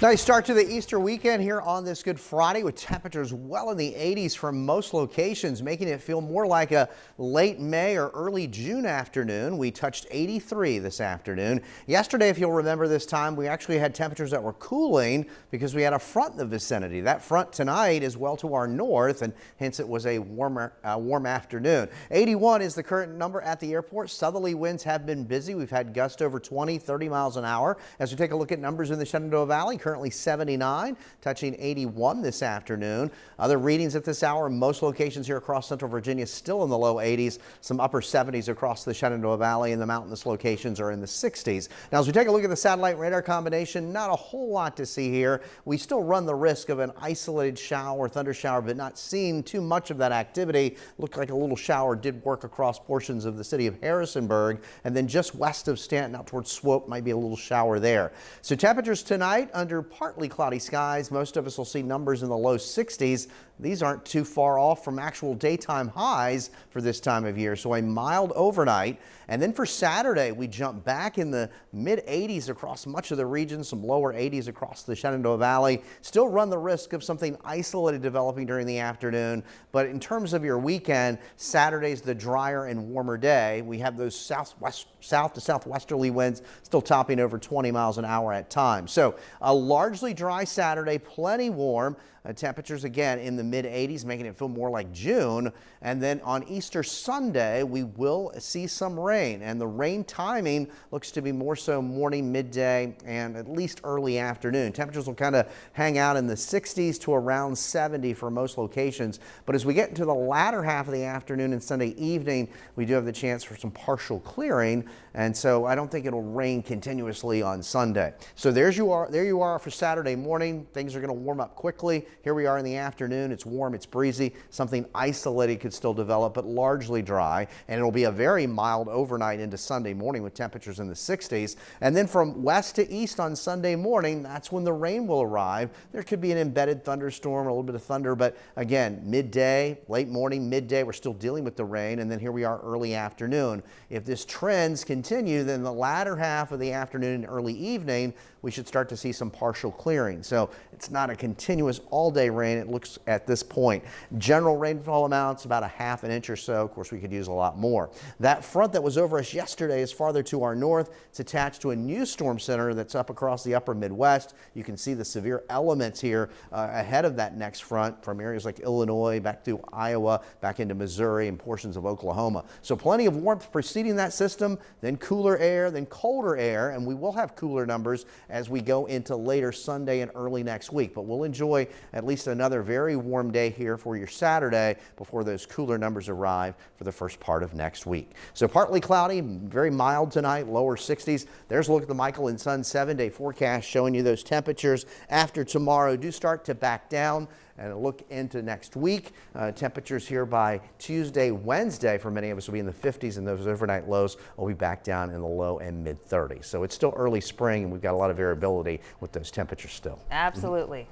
Nice start to the Easter weekend here on this Good Friday with temperatures well in the 80s for most locations, making it feel more like a late May or early June afternoon. We touched 83 this afternoon. Yesterday, if you'll remember this time, we actually had temperatures that were cooling because we had a front in the vicinity. That front tonight is well to our north, and hence it was a warm afternoon. 81 is the current number at the airport. Southerly winds have been busy. We've had gusts over 20, 30 miles an hour. As we take a look at numbers in the Shenandoah Valley, currently 79, touching 81 this afternoon. Other readings at this hour, most locations here across central Virginia still in the low 80s, some upper 70s across the Shenandoah Valley, and the mountainous locations are in the 60s. Now, as we take a look at the satellite radar combination, not a whole lot to see here. We still run the risk of an isolated shower or thunder shower, but not seeing too much of that activity. Looked like a little shower did work across portions of the city of Harrisonburg, and then just west of Stanton out towards Swope might be a little shower there. So temperatures tonight under partly cloudy skies. Most of us will see numbers in the low 60s. These aren't too far off from actual daytime highs for this time of year. So a mild overnight. And then for Saturday, we jump back in the mid 80s across much of the region, some lower 80s across the Shenandoah Valley. Still run the risk of something isolated developing during the afternoon. But in terms of your weekend, Saturday's the drier and warmer day. We have those south to southwesterly winds still topping over 20 miles an hour at times. So a largely dry Saturday, plenty warm. Temperatures again in the mid 80s, making it feel more like June. And then on Easter Sunday, we will see some rain, and the rain timing looks to be more so morning, midday, and at least early afternoon. Temperatures will kind of hang out in the 60s to around 70 for most locations. But as we get into the latter half of the afternoon and Sunday evening, we do have the chance for some partial clearing. And so I don't think it'll rain continuously on Sunday. So there you are for Saturday morning. Things are going to warm up quickly. Here we are in the afternoon. It's warm, it's breezy. Something isolated could still develop, but largely dry. And it'll be a very mild overnight into Sunday morning with temperatures in the 60s. And then from west to east on Sunday morning, that's when the rain will arrive. There could be an embedded thunderstorm, a little bit of thunder, but again, midday, late morning, midday, we're still dealing with the rain. And then here we are early afternoon. If this trends continue, then the latter half of the afternoon and early evening, we should start to see some partial clearing. So it's not a continuous all-day rain, it looks at this point. General rainfall amounts about a half an inch or so. Of course, we could use a lot more. That front that was over us yesterday is farther to our north. It's attached to a new storm center that's up across the upper Midwest. You can see the severe elements here ahead of that next front from areas like Illinois back to Iowa, back into Missouri and portions of Oklahoma. So plenty of warmth preceding that system, then cooler air, then colder air, and we will have cooler numbers as we go into later Sunday and early next week. But we'll enjoy at least another very warm day here for your Saturday before those cooler numbers arrive for the first part of next week. So partly cloudy, very mild tonight, lower 60s. There's a look at the Michael and Son 7-day forecast showing you those temperatures after tomorrow do start to back down. And a look into next week, temperatures here by Tuesday, Wednesday for many of us will be in the 50s, and those overnight lows will be back down in the low and mid 30s. So it's still early spring, and we've got a lot of variability with those temperatures still. Absolutely.